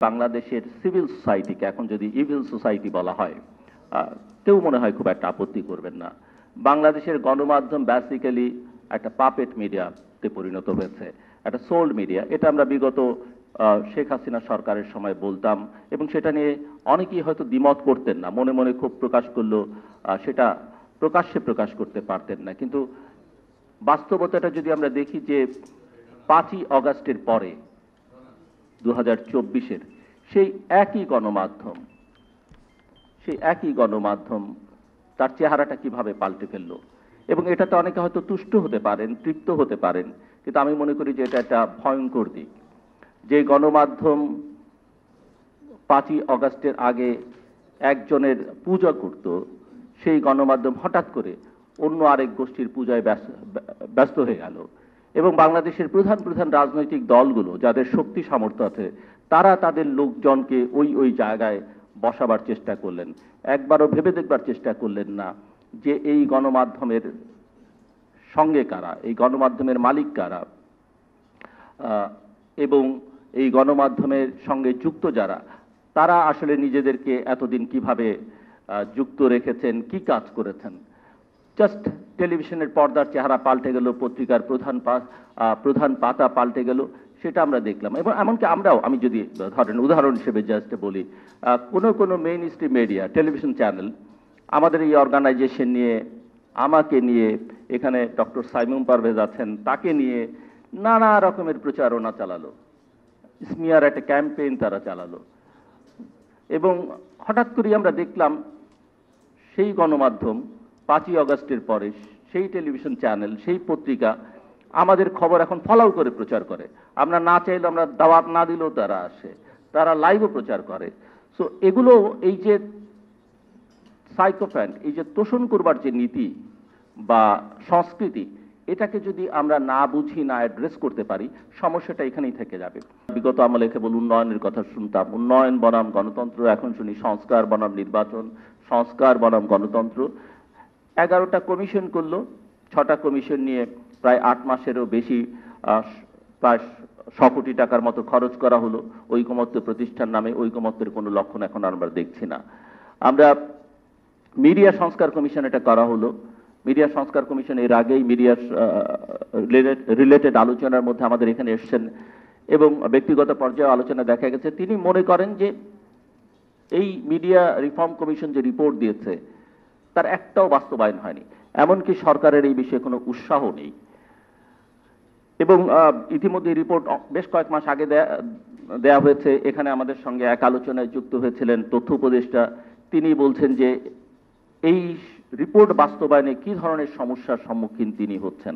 বাংলাদেশের সিভিল সোসাইটিকে এখন যদি ইভিল সোসাইটি বলা হয়, কেউ মনে হয় খুব একটা আপত্তি করবেন না। বাংলাদেশের গণমাধ্যম বেসিক্যালি একটা পাপেট মিডিয়াতে পরিণত হয়েছে, একটা সোল্ড মিডিয়া। এটা আমরা বিগত শেখ হাসিনা সরকারের সময় বলতাম, এবং সেটা নিয়ে অনেকেই হয়তো দ্বিমত করতেন না, মনে মনে ক্ষোভ প্রকাশ করলেও সেটা প্রকাশ্যে প্রকাশ করতে পারতেন না। কিন্তু বাস্তবতাটা যদি আমরা দেখি যে 5ই অগাস্টের পরে 2024-এর সেই একই গণমাধ্যম তার চেহারাটা কিভাবে পাল্টে ফেললো, এবং এটাতে অনেকে হয়তো তুষ্ট হতে পারেন, তৃপ্ত হতে পারেন, কিন্তু আমি মনে করি যে এটা একটা ভয়ঙ্কর দিক। যে গণমাধ্যম 5ই অগাস্টের আগে একজনের পূজা করত, সেই গণমাধ্যম হঠাৎ করে অন্য আরেক গোষ্ঠীর পূজায় ব্যস্ত হয়ে গেল। এবং বাংলাদেশের প্রধান প্রধান রাজনৈতিক দলগুলো যাদের শক্তি সামর্থ্য আছে, তারা তাদের লোকজনকে ওই জায়গায় বসাবার চেষ্টা করলেন। একবারও ভেবে দেখবার চেষ্টা করলেন না যে এই গণমাধ্যমের সঙ্গে কারা, এই গণমাধ্যমের মালিক কারা, এবং এই গণমাধ্যমের সঙ্গে যুক্ত যারা, তারা আসলে নিজেদেরকে এতদিন কিভাবে যুক্ত রেখেছেন, কি কাজ করেছেন। জাস্ট টেলিভিশনের পর্দার চেহারা পাল্টে গেল, পত্রিকার প্রধান পাতা পাল্টে গেল, সেটা আমরা দেখলাম। এবং এমনকি আমি যদি ধরেন উদাহরণ হিসেবে জাস্ট বলি, কোনো main stream media television channel আমাদের এই অর্গানাইজেশন নিয়ে, আমাকে নিয়ে, এখানে ডক্টর সাইমুম পারভেজ আছেন, তাকে নিয়ে নানা রকমের প্রচারণা চালালো, স্মিয়ার একটা ক্যাম্পেইন তারা চালালো। এবং হঠাৎ করেই আমরা দেখলাম সেই গণমাধ্যম 5ই অগাস্টের পরে, সেই টেলিভিশন চ্যানেল, সেই পত্রিকা আমাদের খবর এখন ফলাও করে প্রচার করে। আমরা না চাইলে, আমরা দাওয়াত না দিলেও তারা আসে, তারা লাইভও প্রচার করে। সো এগুলো, এই যে সাইকোপ্যান্ট, এই যে তোষণ করবার যে নীতি বা সংস্কৃতি, এটাকে যদি আমরা না বুঝি, না অ্যাড্রেস করতে পারি, সমস্যাটা এখানেই থেকে যাবে। বিগত আমলে কেবল উন্নয়নের কথা শুনতাম, উন্নয়ন বনাম গণতন্ত্র, এখন শুনি সংস্কার বনাম নির্বাচন, সংস্কার বনাম গণতন্ত্র। 11টা কমিশন করলো, 6টা কমিশন নিয়ে প্রায় 8 মাসেরও বেশি, প্রায় 100 কোটি টাকার মতো খরচ করা হলো। ঐকমত্য প্রতিষ্ঠান নামে ঐকমত্যের কোনো লক্ষণ এখন আমরা দেখছি না। আমরা মিডিয়া সংস্কার কমিশন এটা করা হলো। মিডিয়া সংস্কার কমিশন এর আগেই মিডিয়া রিলেটেড আলোচনার মধ্যে আমাদের এখানে এসছেন, এবং ব্যক্তিগত পর্যায়ে আলোচনা দেখা গেছে তিনি মনে করেন যে এই মিডিয়া রিফর্ম কমিশন যে রিপোর্ট দিয়েছে তার একটাও বাস্তবায়ন হয়নি, এমনকি সরকারের এই বিষয়ে কোনো উৎসাহ নেই। এবং ইতিমধ্যে রিপোর্ট বেশ কয়েক মাস আগে দেয়া হয়েছে। এখানে আমাদের সঙ্গে এক আলোচনায় যুক্ত হয়েছিলেন তথ্য উপদেষ্টা, তিনি বলছেন যে এই রিপোর্ট বাস্তবায়নে কি ধরনের সমস্যার সম্মুখীন তিনি হচ্ছেন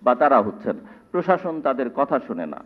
বা তারা হচ্ছেন, প্রশাসন তাদের কথা শোনে না।